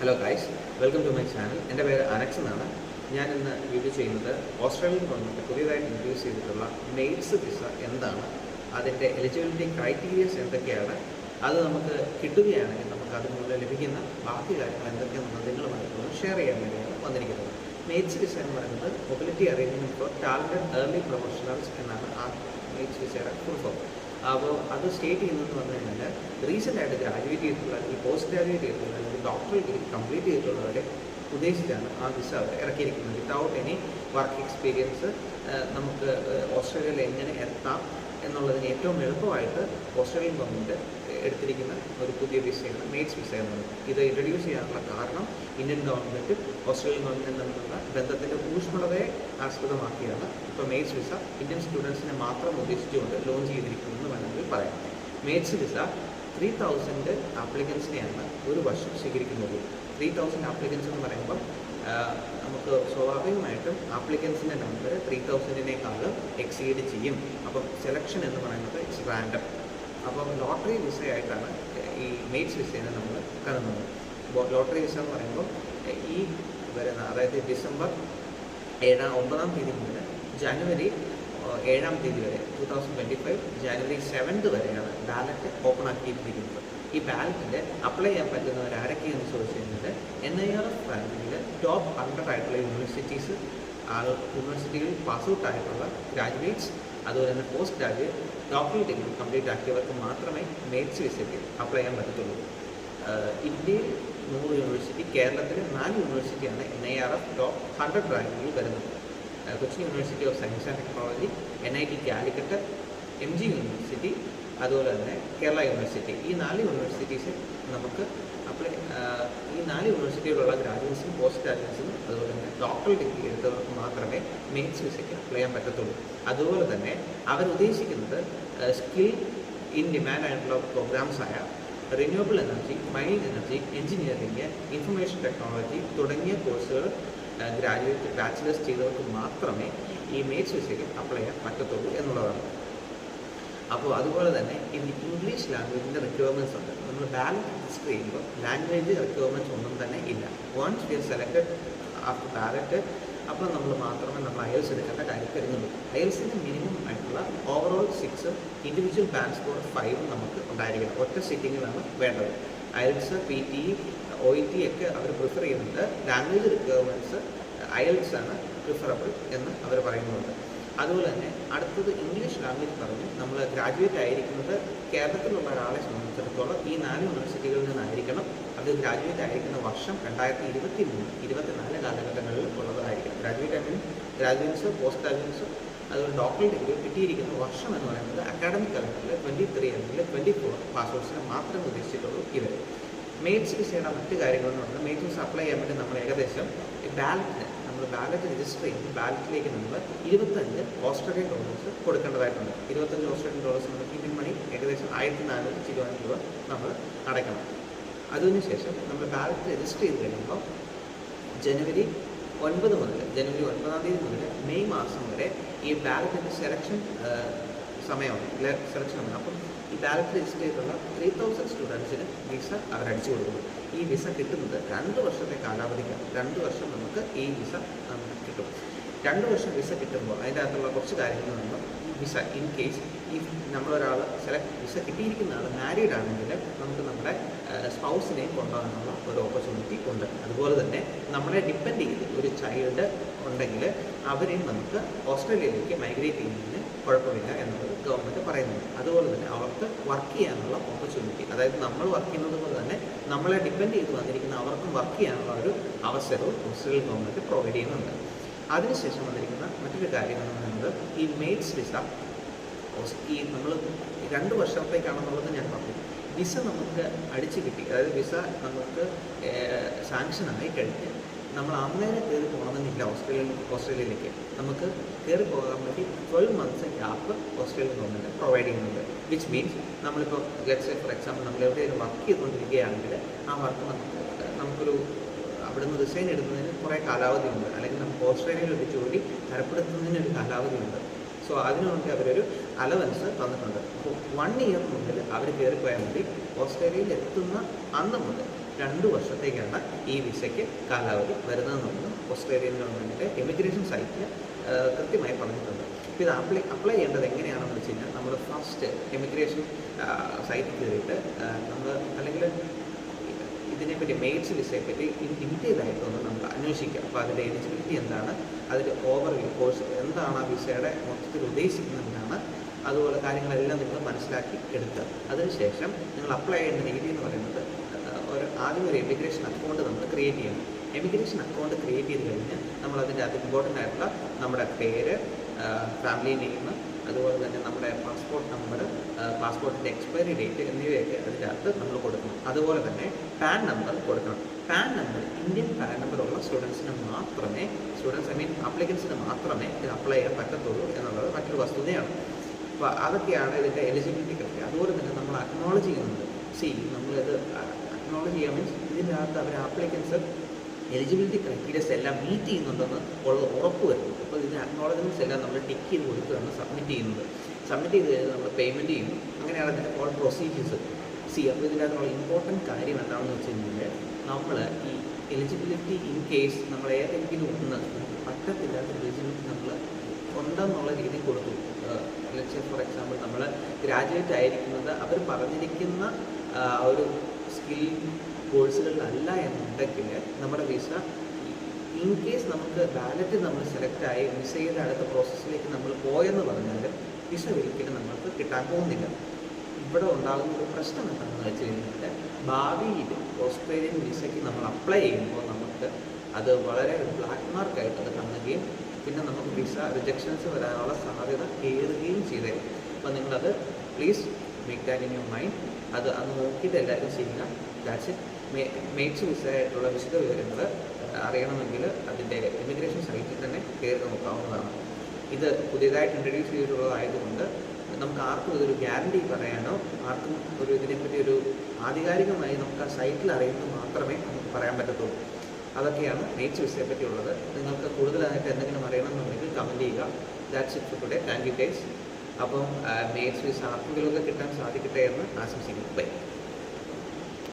Hello guys, welcome to my channel. എൻ്റെ പേര് അനക്സ് എന്നാണ്. ഞാൻ ഇന്ന് വീഡിയോ ചെയ്യുന്നത് ഓസ്ട്രേലിയൻ ഗവൺമെൻറ് പുതിയതായിട്ട് ഇൻട്രൊഡ്യൂസ് ചെയ്തിട്ടുള്ള മെയ്റ്റ്സ് വിസ എന്താണ്, അതിൻ്റെ എലിജിബിലിറ്റി ക്രൈറ്റീരിയസ് എന്തൊക്കെയാണ്, അത് നമുക്ക് കിട്ടുകയാണെങ്കിൽ നമുക്ക് അതിനുള്ള ലഭിക്കുന്ന ബാക്കി കാര്യങ്ങൾ എന്തൊക്കെയാണെന്ന് നിങ്ങളുമായിട്ടൊന്ന് ഷെയർ ചെയ്യാൻ വേണ്ടിയാണ് വന്നിരിക്കുന്നത്. മെയ്റ്റ്സ് വിസ എന്ന് പറയുന്നത് mobility arrangement four talented early professionals എന്നാണ് ആ മെയ്റ്റ്സ് വിസയുടെ ഫുൾ ഫോം. അപ്പോൾ അത് സ്റ്റേറ്റ് ചെയ്യുന്നതെന്ന് പറഞ്ഞു കഴിഞ്ഞാൽ റീസെൻ്റായിട്ട് ഗ്രാജുവേറ്റ് ചെയ്തിട്ടുള്ള അല്ലെങ്കിൽ പോസ്റ്റ് ഗ്രാജുവേറ്റ് ചെയ്തിട്ടുള്ള അല്ലെങ്കിൽ ഡോക്ടറൽ ഡിഗ്രി കംപ്ലീറ്റ് ചെയ്തിട്ടുള്ളവരെ ഉദ്ദേശിച്ചാണ് ആ വിസ അവർ ഇറക്കിയിരിക്കുന്നത്. വിത്തൗട്ട് എനി വർക്ക് എക്സ്പീരിയൻസ് നമുക്ക് ഓസ്ട്രേലിയയിൽ എങ്ങനെ എത്താം എന്നുള്ളതിന് ഏറ്റവും എളുപ്പമായിട്ട് ഓസ്ട്രേലിയൻ ഗവൺമെൻറ് എടുത്തിരിക്കുന്ന ഒരു പുതിയ വിസയാണ് മെയ്റ്റ്സ് വിസ എന്നത്. ഇത് ഇൻട്രൊഡ്യൂസ് ചെയ്യാനുള്ള കാരണം ഇന്ത്യൻ ഗവൺമെൻറ് ഓസ്ട്രേലിയൻ ഗവൺമെൻറ് തമ്മിലുള്ള ബന്ധത്തിൻ്റെ ഊഷ്മളതയെ ആസ്പദമാക്കിയാണ് ഇപ്പോൾ മെയ്റ്റ്സ് വിസ ഇന്ത്യൻ സ്റ്റുഡൻസിനെ മാത്രം ഉദ്ദേശിച്ചുകൊണ്ട് ലോഞ്ച് ചെയ്തിരിക്കുന്നതെന്ന് വേണമെങ്കിൽ പറയാം. മെയ്റ്റ്സ് വിസ 3000 ആപ്ലിക്കൻസിനെയാണ് ഒരു വർഷം സ്വീകരിക്കുന്നത്. 3000 ആപ്ലിക്കൻസ് എന്ന് പറയുമ്പം നമുക്ക് സ്വാഭാവികമായിട്ടും ആപ്ലിക്കൻസിൻ്റെ നമ്പർ 3000-നേക്കാളും എക്സീഡ് ചെയ്യും. അപ്പം സെലക്ഷൻ എന്ന് പറയുന്നത് ഇറ്റ്സ് റാൻഡം. അപ്പം ലോട്ടറി വിസയായിട്ടാണ് ഈ മെയ്റ്റ്സ് വിസയെ നമ്മൾ കാണുന്നത്. ലോട്ടറി വിസ എന്ന് പറയുമ്പോൾ ഈ വരുന്ന അതായത് ഡിസംബർ 9-ാം തീയതി മുതൽ ജനുവരി 7-ാം തീയതി വരെ 2025 ജനുവരി 7th വരെയാണ് ബാലറ്റ് ഓപ്പൺ ആക്കിയിരിക്കുന്നത്. ഈ ബാലറ്റിൽ അപ്ലൈ ചെയ്യാൻ പറ്റുന്നവർ ആരൊക്കെയെന്ന് ചോദിച്ചു കഴിഞ്ഞാൽ NIRF റാങ്കിങ്ങിൽ ടോപ്പ് 100 ആയിട്ടുള്ള യൂണിവേഴ്സിറ്റികളിൽ പാസ് ഔട്ട് ആയിട്ടുള്ള ഗ്രാജുവേറ്റ്സ്, അതുപോലെ തന്നെ post graduate, doctoral degree complete ആക്കിയവർക്ക് മാത്രമേ മെയ്റ്റ്സ് വിസയ്ക്ക് അപ്ലൈ ചെയ്യാൻ പറ്റത്തുള്ളൂ. ഇന്ത്യയിൽ 100 യൂണിവേഴ്സിറ്റി, കേരളത്തിൽ 4 യൂണിവേഴ്സിറ്റിയാണ് NIRF ടോപ്പ് 100 റാങ്കിങ്ങിൽ വരുന്നത്. Cochin university of science and technology, NIT Calicut, MG university, അതുപോലെ തന്നെ കേരള യൂണിവേഴ്സിറ്റി. ഈ 4 യൂണിവേഴ്സിറ്റീസിൽ നമുക്ക് ഈ 4 യൂണിവേഴ്സിറ്റിയിലുള്ള ഗ്രാജുവേറ്റ്സും പോസ്റ്റ് ഗ്രാജുവേറ്റ്സും അതുപോലെ തന്നെ ഡോക്ടറൽ ഡിഗ്രി എടുത്തവർക്ക് മാത്രമേ മെയ്റ്റ്സ് വിസയ്ക്ക് അപ്ലൈ ചെയ്യാൻ പറ്റത്തുള്ളൂ. അതുപോലെ തന്നെ അവരുദ്ദേശിക്കുന്നത് സ്കിൽ ഇൻ ഡിമാൻഡ് ആയിട്ടുള്ള പ്രോഗ്രാംസായ renewable energy, mine energy, engineering, information technology തുടങ്ങിയ കോഴ്സുകൾ ഗ്രാജുവേറ്റ് ബാച്ചിലേഴ്സ് ചെയ്തവർക്ക് മാത്രമേ ഈ മെയ്റ്റ്സ് വിസയ്ക്ക് അപ്ലൈ ചെയ്യാൻ പറ്റത്തുള്ളൂ എന്നുള്ളതാണ്. അപ്പോൾ അതുപോലെ തന്നെ ഇതിന് ഇംഗ്ലീഷ് ലാംഗ്വേജിൻ്റെ റിക്വയർമെൻറ്റ്സ് ഉണ്ട്. നമ്മൾ ബാലറ്റ് രജിസ്റ്റർ ചെയ്യുമ്പോൾ ലാംഗ്വേജ് റിക്വയർമെൻറ്റ്സ് ഒന്നും തന്നെ ഇല്ല. Once we are selected after ballot, അപ്പോൾ നമ്മൾ മാത്രമേ നമ്മൾ IELTS എടുക്കേണ്ട കാര്യം വരുന്നുള്ളൂ. IELTSന് മിനിമം ആയിട്ടുള്ള ഓവറോൾ 6, ഇൻഡിവിജ്വൽ ബാൻഡ് സ്കോർ 5 നമുക്ക് ഉണ്ടായിരിക്കണം. ഒറ്റ സിറ്റിങ്ങിലാണ് വേണ്ടത്. IELTS, PTE, OET ഒക്കെ അവർ പ്രിഫർ ചെയ്യുന്നുണ്ട്. ലാംഗ്വേജ് റിക്വയർമെൻറ്റ്സ് IELTS ആണ് പ്രിഫറബിൾ എന്ന് അവർ പറയുന്നുണ്ട്. അതുപോലെ തന്നെ അടുത്തത് ഇംഗ്ലീഷ് ലാംഗ്വേജ് പറഞ്ഞ് നമ്മൾ ഗ്രാജുവേറ്റ് ആയിരിക്കുന്നത് കേരളത്തിലുള്ള ഒരാളെ സംബന്ധിച്ചിടത്തോളം ഈ 4 യൂണിവേഴ്സിറ്റികളിൽ നിന്നായിരിക്കണം. അത് ഗ്രാജുവേറ്റ് ആയിരിക്കുന്ന വർഷം 2023-24 കാലഘട്ടങ്ങളിൽ ഉള്ളതായിരിക്കണം. ഗ്രാജുവേറ്റ്സ്, പോസ്റ്റ് ഗ്രാജുവേറ്റ്സ്, അതുപോലെ ഡോക്ടറൽ ഡിഗ്രി കിട്ടിയിരിക്കുന്ന വർഷം എന്ന് പറയുന്നത് അക്കാഡമിക് കാലഘട്ടത്തിൽ 23 അല്ലെങ്കിൽ 24 പാസ്വേർഡ്സിനെ മാത്രമേ ഉദ്ദേശിച്ചിട്ടുള്ളൂ ഇവർ. മെയ്റ്റ്സ് വിസയുടെ മറ്റ് കാര്യങ്ങളെന്ന് പറഞ്ഞാൽ മെയ്റ്റ്സ് വിസ അപ്ലൈ ചെയ്യാൻ വേണ്ടി നമ്മൾ ഏകദേശം ബാലറ്റ് രജിസ്റ്റർ ചെയ്ത് ബാലറ്റിലേക്ക് നമ്മൾ 25 ഓസ്ട്രേലിയൻ ഡോളേഴ്സ് കൊടുക്കേണ്ടതായിട്ടുണ്ട്. 25 ഓസ്ട്രേലിയൻ ഡോളേഴ്സ് നമുക്ക് ഇന്ത്യൻ മണി ഏകദേശം 1400 രൂപ നമ്മൾ അടയ്ക്കണം. അതിനുശേഷം നമ്മൾ ബാലറ്റ് രജിസ്റ്റർ ചെയ്ത് കഴിയുമ്പോൾ ജനുവരി 9-ാം തീയതി മുതൽ മെയ് മാസം വരെ ഈ ബാലറ്റിൻ്റെ സെലക്ഷൻ സമയമാണ്. അപ്പം ഈ ബാലറ്റ് രജിസ്റ്റർ ചെയ്തിട്ടുള്ള 3000 സ്റ്റുഡൻസിന് വിസ അവരടിച്ചു കൊടുക്കുന്നു. ഈ വിസ കിട്ടുന്നത് 2 വർഷത്തെ കാലാവധിക്കാണ്. 2 വർഷം നമുക്ക് ഈ വിസ നമുക്ക് കിട്ടും. 2 വർഷം വിസ കിട്ടുമ്പോൾ അതിൻ്റെ അകത്തുള്ള കുറച്ച് കാര്യങ്ങൾ നമ്മൾ വിസ ഇൻ കേസ് ഈ നമ്മളൊരാൾ വിസ കിട്ടിയിരിക്കുന്ന ആൾ മാരീഡ് ആണെങ്കിൽ നമുക്ക് നമ്മുടെ സ്പൗസിനെയും കൊണ്ടുപോകാനുള്ള ഒരു ഓപ്പർച്യൂണിറ്റി ഉണ്ട്. അതുപോലെ തന്നെ നമ്മളെ ഡിപ്പെൻഡ് ചെയ്ത് ഒരു ചൈൽഡ് ഉണ്ടെങ്കിൽ അവരെയും നമുക്ക് ഓസ്ട്രേലിയയിലേക്ക് മൈഗ്രേറ്റ് ചെയ്യുന്നതിന് കുഴപ്പമില്ല എന്നുള്ളത് ഗവൺമെൻറ് പറയുന്നുണ്ട്. അതുപോലെ തന്നെ അവർക്ക് വർക്ക് ചെയ്യാനുള്ള ഓപ്പർച്യൂണിറ്റി, അതായത് നമ്മൾ വർക്ക് ചെയ്യുന്നത് പോലെ തന്നെ നമ്മളെ ഡിപ്പെൻഡ് ചെയ്ത് വന്നിരിക്കുന്ന അവർക്കും വർക്ക് ചെയ്യാനുള്ള ഒരു അവസരവും ഓസ്ട്രേലിയൻ ഗവൺമെൻറ് പ്രൊവൈഡ് ചെയ്യുന്നുണ്ട്. അതിനുശേഷം വന്നിരിക്കുന്ന മറ്റൊരു കാര്യം എന്ന് പറയുന്നത് ഈ മെയ്റ്റ്സ് വിസ ഈ നമ്മൾ 2 വർഷത്തേക്കാണെന്നുള്ളത് ഞാൻ പറഞ്ഞു. വിസ നമുക്ക് അടിച്ചു കിട്ടി, അതായത് വിസ നമുക്ക് സാങ്ഷനായി കഴിഞ്ഞ് നമ്മൾ അന്നേരം കയറി പോകണമെന്നില്ല ഓസ്ട്രേലിയയിലേക്ക്. നമുക്ക് കയറി പോകാൻ വേണ്ടി 12 months gap Australian government provide ചെയ്യുന്നുണ്ട്. വിച്ച് മീൻസ് നമ്മളിപ്പോൾ ഫോർ എക്സാമ്പിൾ നമ്മൾ എവിടെയെങ്കിലും വർക്ക് ചെയ്തുകൊണ്ടിരിക്കുകയാണെങ്കിൽ ആ വർക്ക് നമുക്കൊരു അവിടെ നിന്ന് റിസൈൻ എടുക്കുന്നതിന് കുറേ കാലാവധിയുണ്ട്, അല്ലെങ്കിൽ നമുക്ക് ഓസ്ട്രേലിയയിൽ ഒരു ജോലി തരപ്പെടുത്തുന്നതിനൊരു കാലാവധിയുണ്ട്. സോ അതിനുവേണ്ടി അവരൊരു അലവൻസ് തന്നിട്ടുണ്ട്. അപ്പോൾ 1 year മുതൽ അവർ കയറിപ്പോയാൽ മതി. ഓസ്ട്രേലിയയിൽ എത്തുന്ന അന്ന് മുതൽ 2 വർഷത്തേക്കാണ് ഈ വിസയ്ക്ക് കാലാവധി വരുന്നതെന്നുള്ളത് ഓസ്ട്രേലിയൻ ഗവൺമെൻറ്റിൻ്റെ ഇമിഗ്രേഷൻ സൈറ്റിൽ കൃത്യമായി പറഞ്ഞിട്ടുണ്ട്. അപ്പോൾ ഇത് അപ്ലൈ ചെയ്യേണ്ടത് എങ്ങനെയാണെന്ന് വെച്ച് കഴിഞ്ഞാൽ നമ്മൾ ഫസ്റ്റ് ഇമിഗ്രേഷൻ സൈറ്റിൽ കയറിയിട്ട് നമ്മൾ അല്ലെങ്കിൽ ഇതിനെപ്പറ്റി മെയ്റ്റ്സ് വിസയെപ്പറ്റി ഡീറ്റെയിൽ ആയിട്ടൊന്ന് നമ്മൾ അന്വേഷിക്കുക. അപ്പോൾ അതിൻ്റെ എലിജിബിലിറ്റി എന്താണ്, അതിൻ്റെ ഓവർവ്യൂ കോഴ്സ് എന്താണ്, ആ വിസയുടെ മൊത്തത്തിൽ ഉദ്ദേശിക്കുന്നത് എന്താണ്, അതുപോലെ കാര്യങ്ങളെല്ലാം നിങ്ങൾ മനസ്സിലാക്കി എടുക്കുക. അതിനുശേഷം നിങ്ങൾ അപ്ലൈ ചെയ്യുന്ന രീതി എന്ന് പറയുന്നത് ആദ്യം ഒരു എമിഗ്രേഷൻ അക്കൗണ്ട് നമ്മൾ ക്രിയേറ്റ് ചെയ്യണം. എമിഗ്രേഷൻ അക്കൗണ്ട് ക്രിയേറ്റ് ചെയ്ത് കഴിഞ്ഞ് നമ്മളതിൻ്റെ അത് ഇമ്പോർട്ടൻ്റ് ആയിട്ടുള്ള നമ്മുടെ പേര്, ഫാമിലി നെയിം, അതുപോലെ തന്നെ നമ്മുടെ പാസ്പോർട്ട് നമ്പർ, പാസ്പോർട്ടിൻ്റെ എക്സ്പയറി ഡേറ്റ് എന്നിവയൊക്കെ അതിൻ്റെ അകത്ത് നമ്മൾ കൊടുക്കണം. അതുപോലെ തന്നെ പാൻ നമ്പർ കൊടുക്കണം. Pan number, Indian pan number ഉള്ള സ്റ്റുഡൻസിന് മാത്രമേ, ആപ്ലിക്കൻസിന് മാത്രമേ ഇത് അപ്ലൈ ചെയ്യാൻ പറ്റത്തുള്ളൂ എന്നുള്ളത് മറ്റൊരു വസ്തുതയാണ്. അപ്പോൾ അതൊക്കെയാണ് ഇതിൻ്റെ എലിജിബിലിറ്റി ക്രൈറ്റീരിയ. അതുപോലെ തന്നെ നമ്മൾ അക്നോളജ് ചെയ്യുന്നുണ്ട്. നമ്മളിത് അക്നോളജ് ചെയ്യാൻ മീൻസ് ഇതിൻ്റെ അകത്ത് അവർ ആപ്ലിക്കൻസ് എലിജിബിലിറ്റി ക്രൈറ്റീരിയസ് എല്ലാം മീറ്റ് ചെയ്യുന്നുണ്ടെന്ന് ഉള്ളത് ഉറപ്പ് വരുന്നു. അപ്പോൾ ഇതിൻ്റെ അക്നോളജ്മെൻറ്റ്സ് എല്ലാം നമ്മൾ ടിക്ക് ചെയ്ത് കൊടുക്കുകയാണ് സബ്മിറ്റ് ചെയ്യുന്നത്. സബ്മിറ്റ് ചെയ്ത് കഴിഞ്ഞാൽ നമ്മൾ പേയ്മെൻറ്റ് ചെയ്യും. അങ്ങനെയാണ് അതിൻ്റെ ഓൾ പ്രൊസീജിയേഴ്സ്. അപ്പോൾ ഇതിനകത്തുള്ള ഇമ്പോർട്ടൻറ്റ് കാര്യം എന്താണെന്ന് വെച്ച് കഴിഞ്ഞാൽ നമ്മൾ ഈ എലിജിബിലിറ്റി ഇൻ കേസ് നമ്മൾ ഏതെങ്കിലും ഒന്ന് പറ്റത്തില്ലാത്ത എലിജിബിലിറ്റി നമ്മൾ ഉണ്ടെന്നുള്ള രീതിയിൽ കൊടുത്തു. ഫോർ എക്സാമ്പിൾ നമ്മൾ ഗ്രാജുവേറ്റ് ആയിരിക്കുന്നത് അവർ പറഞ്ഞിരിക്കുന്ന ഒരു സ്കിൽ കോഴ്സുകളിലല്ല എന്നുണ്ടെങ്കിൽ നമ്മുടെ വിസ ഇൻ കേസ് നമുക്ക് ബാലറ്റ് നമ്മൾ സെലക്റ്റായി വിസയുടെ അടുത്ത പ്രോസസ്സിലേക്ക് നമ്മൾ പോയെന്ന് പറഞ്ഞാലും വിസ ഒരിക്കലും നമ്മൾക്ക് കിട്ടാൻ പോകുന്നില്ല. ഇവിടെ ഉണ്ടാകുന്ന ഒരു പ്രശ്നം എന്താണെന്ന് വെച്ച് കഴിഞ്ഞാൽ ഭാവിയിൽ ഓസ്ട്രേലിയൻ വിസയ്ക്ക് നമ്മൾ അപ്ലൈ ചെയ്യുമ്പോൾ നമുക്ക് അത് വളരെ ബ്ലാക്ക് മാർക്കായിട്ട് അത് കാണുകയും പിന്നെ നമുക്ക് വിസ റിജക്ഷൻസ് വരാനുള്ള സാധ്യത ഏറുകയും ചെയ്തേക്കും. അപ്പോൾ നിങ്ങളത് please make that in your mind. അത് നോക്കിയിട്ട് എല്ലാവരും ചെയ്യുക. That's it. മെയ്റ്റ്സ് വിസ ആയിട്ടുള്ള വിശദ വിവരങ്ങൾ അറിയണമെങ്കിൽ അതിൻ്റെ ഇമിഗ്രേഷൻ സൈറ്റിൽ തന്നെ കയറി നോക്കാവുന്നതാണ്. ഇത് പുതിയതായിട്ട് ഇൻട്രൊഡ്യൂസ് ചെയ്തിട്ടുള്ളതായതുകൊണ്ട് നമുക്ക് ആർക്കും ഇതൊരു ഗ്യാരണ്ടി പറയാനോ ആർക്കും ഇതിനെപ്പറ്റി ഒരു ആധികാരികമായി നമുക്ക് ആ സൈറ്റിൽ അറിയുന്നത് മാത്രമേ നമുക്ക് പറയാൻ പറ്റത്തുള്ളൂ. അതൊക്കെയാണ് മെയ്റ്റ്സ് വിസയെ പറ്റിയുള്ളത്. നിങ്ങൾക്ക് കൂടുതലായിട്ട് എന്തെങ്കിലും അറിയണമെന്നുണ്ടെങ്കിൽ കമൻറ്റ് ചെയ്യുക. That's it for today. Thank you guys. അപ്പം മെയ്റ്റ്സ് വിസ ആർക്കെങ്കിലുമൊക്കെ കിട്ടാൻ സാധിക്കട്ടെ എന്ന് ആശംസിക്കുന്നു. ബൈ.